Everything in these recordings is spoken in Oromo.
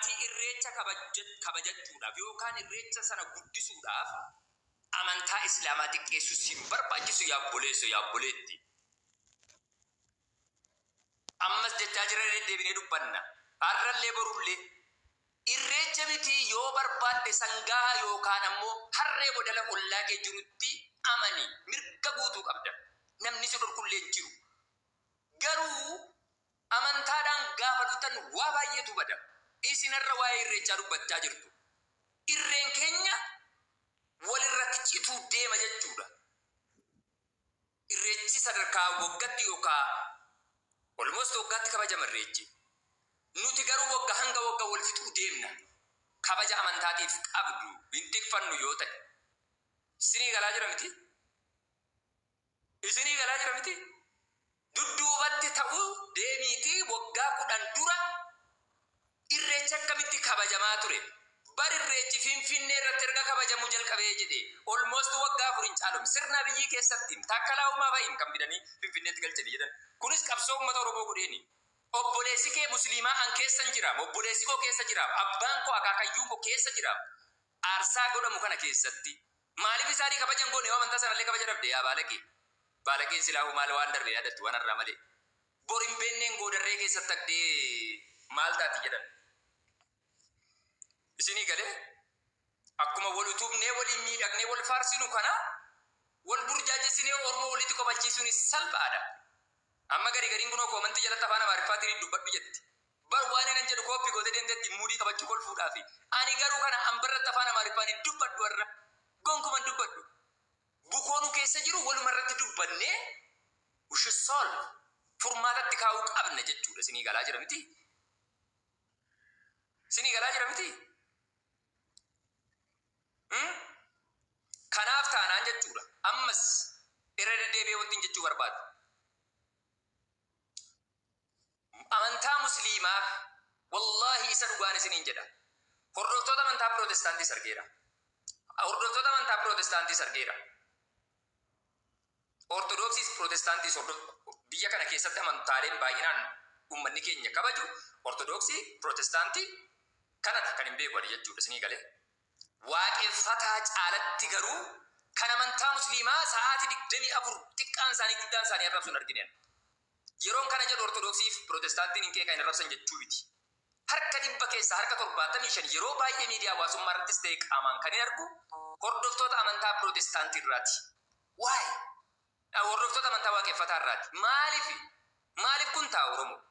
ati irreecha kabajachuudhaaf yookaan irreecha sana guddisuudhaaf amantaa islaamaa xiqqeessuu siin barbaachisu yaabboleesso yaabboleetti. Ammas jechaa jira deebinee dubbanna. Har'allee borullee irreecha miti yoo barbaadde sangaa yookaan ammoo harree bodala ollaa kee jirutti amani mirga guutuu qabda. Namni si dhorkullee hin jiru. Garuu amantaadhaan gaafa dhuftan waa baay'eetu bada. Isinarra waa'ee irreechaa dubbachaa jirtu. Irreen keenya walirratti cituu deema jechuudha. Irreechi sadarkaa waggaatti yookaan almost waggaatti kabajama irreechi. Nuti garuu wagga hanga wagga wal fixuu deemna. Kabaja amantaatiif qabdu bintikfannu yoo ta'e. Isinii galaa jira miti? Isinii galaa jira miti? Dudduubatti ta'uu deemiitii waggaa 10 dura irreecha akkamitti kabajamaa ture. Bari irreechi Finfinnee irratti erga kabajamu jalqabee jedhe almost waggaa 4 hin caalum sirna biyyi keessatti takkalaa uumaa baay'in kan bidanii Finfinneetti galchanii jedhan. Kunis qabsoo uummata Oromoo godheeni. Obboleessi kee musliimaa an keessa jira, obboleessi koo keessa jira, abbaan koo akaakayyuun koo keessa jira. Aarsaa godhamu kana keessatti maaliif isaanii kabajan goone yoo amantaa sanallee kabaja dhabde yaa baalaqee. Baalaqeen silaa maal waan darbe yaadattu waan irraa malee. Borin beenneen goodarree keessatti taqdee maal taati jedhan. Isinii galee akkuma wal utubnee waliin miidhagnee wal faarsinu kana wal burjaajessinee Oromoo walitti qofachiisuun salphaadha. Amma gariin kunoo koomantii jalatti afaan Amaariffaatiin dubbadhu jetti. Bar waan hin jedhu kooppi gootee deemteetti muudii qabachuu kolfuudhaafi. Ani garuu kana ambarratti afaan Amaariffaatiin dubbadhu warra gonkuman dubbadhu. Bukoonu keessa jiru walumarratti dubbannee ushissol furmaatatti kaa'uu qabna jechuudha. Isinii galaa jira miti? Isinii galaa jira miti? Kanaaf taanaan jechuudha. Ammas irra deddeebi'ee wanti jechuu barbaadu. Amantaa musliimaa wallahi isa dhugaan isiniin jedha. Hordoftoota amantaa Pirootestaantii sargeera. Hordoftoota amantaa Pirootestaantii sargeera. Ortodoksiis Pirootestaantiis biyya kana keessatti amantaaleen baay'inaan uummanni keenya kabaju. Ortodoksii Pirootestaantii kanadha kan hin beeku jechuudha. Isinii galee waaqeffataa caalatti garuu kan amantaa musliimaa sa'aatii 24 xiqqaan isaanii guddaan isaanii arrabsuun argineen. Yeroon kana jedhu Ortodoksiif Pirootestaantiin hin keekan arrabsan jechuu miti. Harka 100 keessaa harka 75 yeroo baay'ee miidiyaa hawaasummaa irrattis ta'e qaamaan kan hin argu hordoftoota amantaa Pirootestaantii irraati. Waay? Hordoftoota amantaa waaqeffataa irraati. Maaliif kun ta'a Oromoo?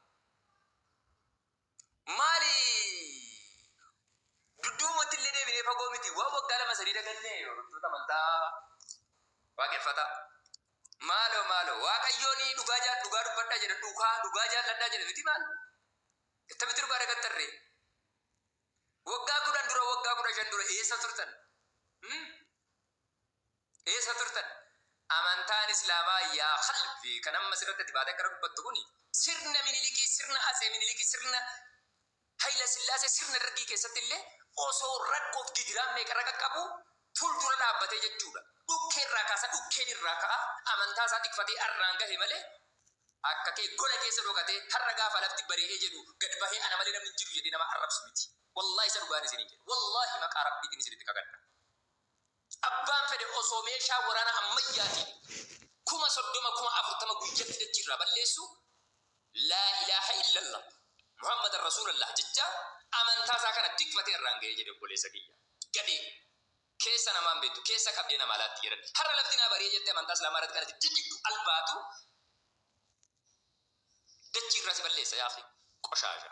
Dudduumatti illee deebinee fagoo miti. Waan waggaa 2-3 dagannee hordoftoota amantaa waaqeffataa. Maalo waaqayyoon dhugaa dubbadhaa jedha dhugaa jaalladhaa jedha miti maal? Ittamitti dhugaa dagattarree. Waggaa 10 dura waggaa 15 dura eessa turtan? Eessa turtan? Amantaan Islaamaa yaa qalbi kan amma sirratti dibaatee gara dubbattu kuni sirna Minilikii, sirna Atsee Minilikii, sirna Hayila Sillaasee, sirna Dargii keessatti illee osoo rakkoof gidiraam meeqa raqa qabu fuuldura dhaabbatee jechuudha. Dhukkeen irraa kaasa dhukkeen irraa ka'a amantaa isaa tikfatee arraan gahe malee akka kee gola keessa dhokatee har'a gaafa lafti bari'ee jedhu gad bahee ana malee namni jiru jedhee nama arrabsu miti. Wallahi isa dhugaan isiniin jedhu. Wallahi maqaa rabbiitiin isinitti kakadha. Abbaan fedhe osoo meeshaa waraana ammayyaatiin 30,040 guyyatti dachirraa balleessu laa ilaaha illallah Muhammad Rasulullah jecha amantaa isaa kana tikfatee irraan ga'ee jedhe obboleessa kiyya. Gadee keessa namaan beektu keessa qabdee nama laatti jedhan. Har'a lafti naa bari'ee jettee amantaa Islaamaa irratti kanatti jijjiiddu albaatu dachirraa si balleessa yaa fi qoshaasha.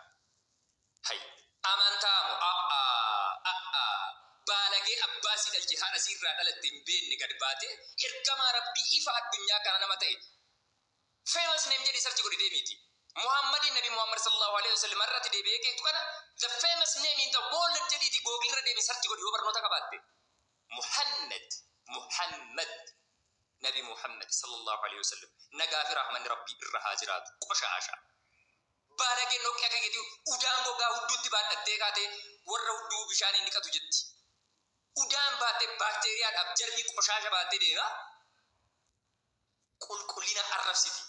Hay amantaa moo baalagee abbaasii dhalche haadha siirraa dhalatte hin beekne gad baatee ergamaa rabbii ifa addunyaa kana nama ta'e. Famous name jedhi sarchi godhi deemiti. Muhammadin Nabi Muhammad sallallahu alaihi wasallam irratti deebi'ee keetu kana the famous name in the world jedhiiti Google irra deemi sarchi godhi yoo barnoota qabaatte. Muhammad Nabi Muhammad sallallahu alaihi wasallam nagaa fi rahman rabbii irra haa jiraatu qoshaasha. Baalagee noqqee akka geetii udaan gogaa hudduutti baadhattee kaatee warra hudduu bishaaniin dhiqatu jetti. Udaan baatee baakteeriyaadhaaf jarmii qoshaasha baattee deema. Qulqullina arrabsiti.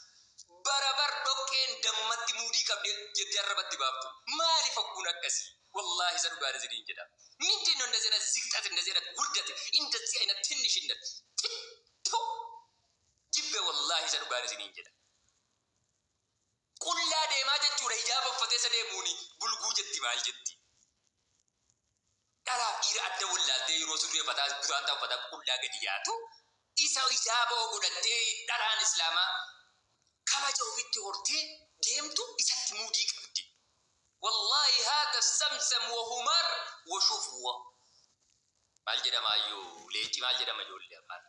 barabar dhoqqeen dammatti muudii qabdee jettee arrabatti baaftu. Maaliif akkun akkasii? Wallahi isa dhugaa isiniin jedha. ምንድን ነው እንደዚህ አይነት ዝቅጠት እንደዚህ አይነት ውርደት እንደዚህ አይነት ትንሽነት ቱ ጅቤ ወላሂ isa dhugaa isiniin jedha. Qullaa deemaa jechuudha hijaaba uffatee isa deemuuni bulguu jetti maal jetti. Dhalaa dhiira adda wallaaltee yeroo surreeffataa duraan ta'u uffataa qullaa gadi yaatu isa hijaaba godhattee dhalaan islaamaa kabaja ofitti hortee deemtu isatti muudii qabdi. Wallahi haadha samsam wa humar wa shufwa. Maal jedhama ayyuu leenci maal jedhama ijoollee afaan.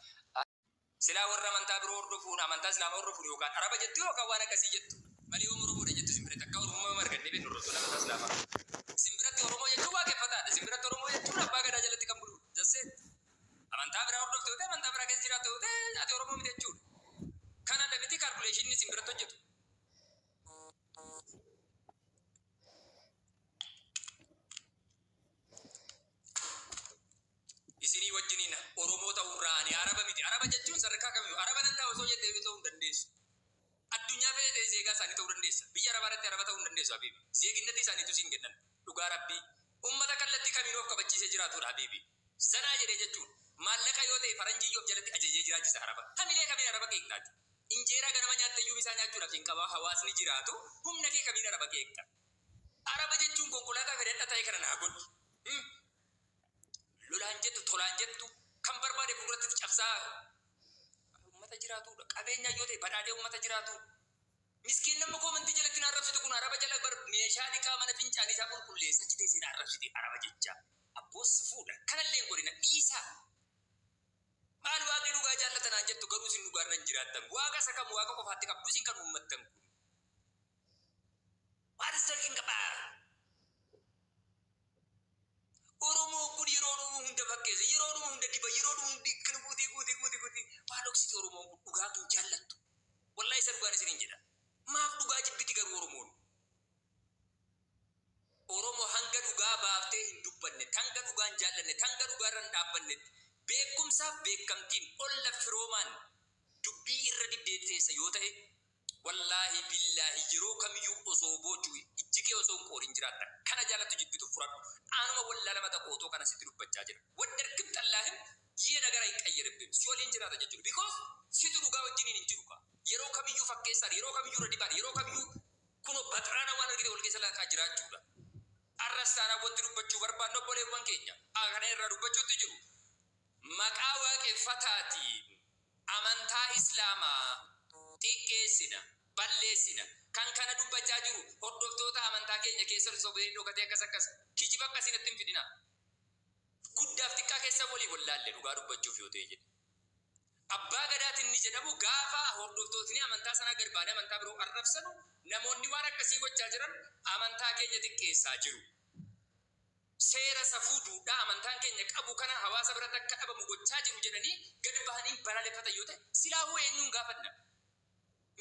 Silaa warra amantaa biroo hordofuun amantaa islaamaa hordofuun yookaan araba jettu yookaan waan akkasii jettu. Malee Oromoodha jettu simbira takka Oromoo margannee beeknu hordofuun amantaa islaamaa. Simbiratti Oromoo jechuun waaqeffataadha. Simbiratti Oromoo jechuun abbaa gadaa jalatti kan bulu. Jassee amantaa biraa hordofte yoo ta'e amantaa biraa keessa jiraatu yoo ta'e ati Oromoo miti jechuudha. Kana dabiti kaalkuleeshinii simbiratti hojjetu. Isinii wajjiniin Oromoo ta'urraani araba miti. Araba jechuun sadarkaa kamiyyuu araba nan ta'u osoo jettee ta'uu hin dandeessu. Addunyaa fe'ee zeegaa isaanii ta'uu dandeessa. Biyya arabaatti araba ta'uu hin dandeessu habiibi. Zeeginnatti isaaniitu siin kennan. Dhugaa rabbii. Uummata kallattii kamiinuu of kabachiisee jiraatudha habiibi. Zanaa jedhee jechuun maallaqa yoo ta'e faranjii of jalatti ajajee jiraachisa araba. Hamilee kamiin araba keektaati. Injeeraa ganama nyaattayyuu isaa nyaachuudhaaf hin qaba hawaasni jiraatu humna kee kamiin araba keekta. Araba jechuun konkolaataa fedhadha ta'e kana naa godhu. Lolaan jettu tolaan jettu kan barbaade fuulduratti cabsaa uummata jiraatudha. Qabeenya yoo ta'e badhaadhee uummata jiraatu. Miskiin nama koomantii jalatti na arrabsitu kun araba jala meeshaa dhiqaa mana fincaanii isaa qulqulleessa jitee siin arrabsite araba jecha. Abboos fuudha. Kanallee godina dhiisaa. Maal waaqni dhugaa jaallatanaan jettu garuu isin dhugaarra hin jiraattan. Waaqa isa kam waaqa qofaatti qabdu isin kan uummattan kun. What is talking about? Oromoo kun yeroo hunda fakkeessa yeroo hunda diba yeroo hunda kan guutii maal oksiti Oromoon kun dhugaa kan jaallattu wallahi isa dhugaan isiniin jedha maaf dhugaa jibbiti garuu Oromoo hanga dhugaa baaftee hin dubbanne hanga dhugaan jaallanne hanga dhugaarra hin dhaabbanne beekumsaaf beekamtiin olla firoomaan dubbii irra dibdeetteessa yoo ta'e wallahi billahi yeroo kamiyyuu osoo boojuu ijjikee osoo hin qoorin jiraata kana jaallattu jibbitu furadhu aanuma wallaa lama ta'u otoo kana sitti dubbachaa jira waddarkim xallaahin yee nagara hin qayyarabbeem si waliin jiraata jechuudha because situ dhugaa wajjiniin hin jiru ka yeroo kamiyyuu fakkeessaan yeroo kamiyyuu radibaan yeroo kamiyyuu kunoo baxraana waan argite wal keessa laakaa jiraachuudha arrastaanaa wanti dubbachuu barbaannu obboleewwan keenya kana irraa dubbachuutti jiru maqaa waaqeffataatiin amantaa islaamaa xiqqeessina balleessina kan kana dubbachaa jiru hordoftoota amantaa keenya keessa sobee dhokatee akkas kijiba akkasiinatti hin fidina guddaaf xiqqaa keessa walii wallaalle dhugaa dubbachuuf yoo ta'e jedhe abbaa gadaatiin ni jedhamu gaafa hordoftootni amantaa sanaa garbaadee amantaa biroo arrabsanu namoonni waan akkasii gochaa jiran amantaa keenya xiqqeessaa jiru seera safuu duudhaa amantaan keenya qabu kana hawaasa biratti akka dhabamu gochaa jiru jedhanii gad bahanii balaaleffatan yoo ta'e silaahuu eenyuun gaafanna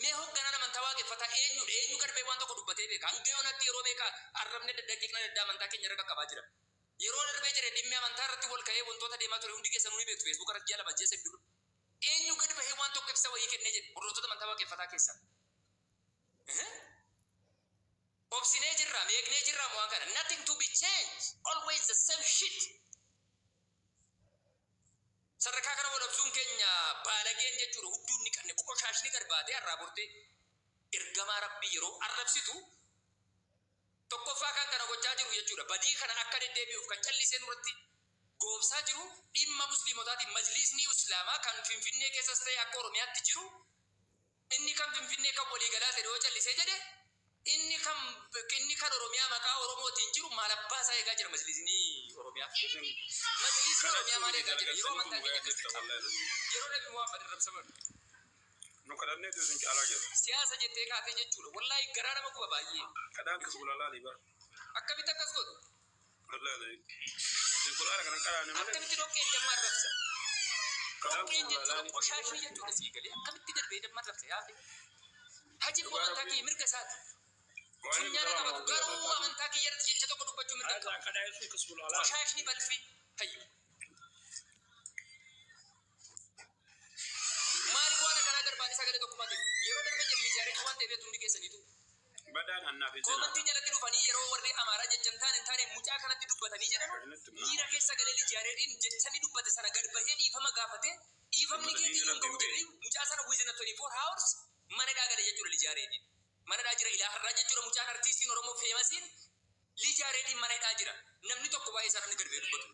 mee hoogganaan amantaa waaqeffataa eenyu garbee waan tokko dubbatee beeka hanga yoonatti yeroo meeqa arrabne daddaqiiqna daddaa amantaa keenya irra qaqqabaa jira yeroo darbee jire dhimmi amantaa irratti wal ka'ee wantoota deemaa ture hundi keessanuu ni beektu feesbuuk irratti jala majjeessa duru eenyu gad bahee waan tokko ibsa wayii kennee jedhe hordoftoota amantaa waaqeffataa keessa obsinee jirra meeqnee jirra waan kana nothing to be changed always the same shit sadarkaa kana walabsuun keenya baalageen jechuudha hudduun ni qanne qoshaashni garbaatee arraa bortee ergamaa rabbii yeroo arrabsitu tokkoffaa kan kana gochaa jiru jechuudha badii kana akka deddeebi'uuf kan callisee nurratti goobsaa jiru dhimma musliimotaatiin majlisni islaamaa kan finfinnee keessas ta'e akka oromiyaatti jiru inni kan finfinnee kan waliigalaa ta'e yoo callisee jedhe inni kan oromiyaa maqaa oromootiin jiru maal abbaa isaa eegaa jira majlisni oromiyaa majlisni oromiyaa maal eegaa jira yeroo amantaa keenya akkasitti qaba yeroo nabi Muhammad irrabsaman nu kadhannee duusin caalaa jira siyaasa jettee kaatee jechuudha wallahi garaa nama guba baay'ee kadhaan kas bulalaa libar akkamitti akkas godhu wallahi quraana kana qaraane malee akkamitti dhoqqeen damma arrabsa dhoqqeen jechuudha qoshaashni jechuudha sii galee akkamitti darbee damma arrabsa yaafe haji ko amantaa kee mirga isaati Funyana qabatu garuu amantaa kiyyatti jecha tokko dubbachuu mirga qabu. Qoshaashni balfi hayyu. Maaliif waan akkanaa darbaan isaa galee tokkummaa kennu yeroo darbe jennee ijaaree waan ta'eef keessaniitu. Badaan hannaaf hin Komantii jalatti dhufanii yeroo warri amaaraa jechamtaan hin taane mucaa kanatti dubbatanii jedhan miira keessa galee lijaareedhiin jechanii dubbate sana gad bahee dhiifama gaafate dhiifamni keetiin hin gahu jedhee mucaa sana within 24 hours mana dhaagale jechuudha lijaareedhiin. Mana dhaa jira ilaa har'aa jechuudha mucaan artiistiin Oromoo feemasiin lijaareedhiin mana dhaa jira. Namni tokko baay'ee isaanii gad bahee dubbatu.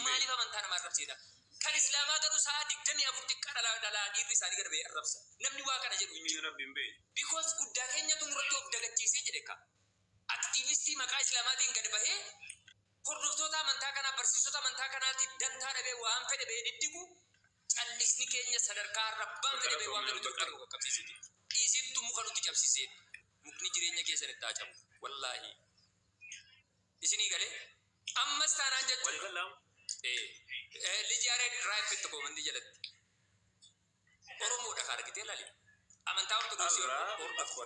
Maaliif amantaa namaa arrabseedha? Kan Islaamaa garuu sa'a 24 xiqqaa dhalaa dhiirri isaanii gad bahee arrabsa. Namni waa kana jedhu hin jiru. Because guddaa keenyatu nurratti of dagachiisee jedhe ka. Aktiivistii maqaa Islaamaatiin gad bahee hordoftoota amantaa kanaa barsiisota amantaa kanaatiif dantaa dhabee waan fedhe bahee diddigu callisni keenya sadarkaa rabbaan fedhe bahee waan gadi tokko qaqqabsiisiti. Isintu muka nutti cabsisee mukni jireenya keessan itti hacamu. Wallaahi. Isinii galee ammas taanaan jechuudha. Lijaareen raayifetti koomandi jalatti. Oromoodha kan argitee laali. Amantaa ortodoksii hordofu.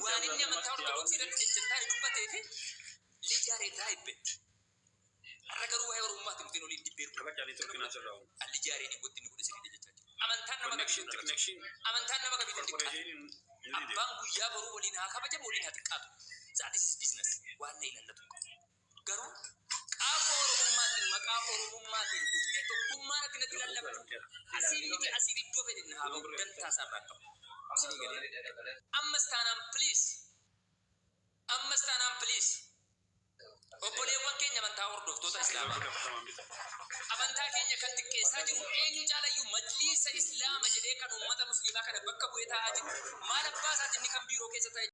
Waan inni amantaa ortodoksii irratti jechantaan dubbatee fi lijaareen raayifetti. Har'a garuu waa'ee Oromummaatti nuti oliin dibbeeru. Lijaareen dhibbootti inni godhe sirrii jechaa jira. Amantaan nama kabiitu. Amantaan nama kabiitu xiqqaatu. Abbaan guyyaa boruu waliin haa kabajamu waliin haa xiqqaatu. That is business. Waan na ilaallatu qabu. Garuu qaama Oromummaatiin maqaa Oromummaatiin dhuftee tokkummaan ati natti lallabdu. Asiin miti asiin iddoo fedhe na haa bahu dantaa isaarraa qabu. Isinii galee. Ammas taanaan please. Ammas taanaan please. Obboleewwan keenya amantaa hordoftoota Islaamaa. Amantaa keenya kan xiqqeessaa jiru eenyu caalayyuu majliisa Islaama jedhee kan uummata Musliimaa kana bakka bu'ee taa'aa jiru. Maal abbaa isaati inni kan biiroo keessa taa'e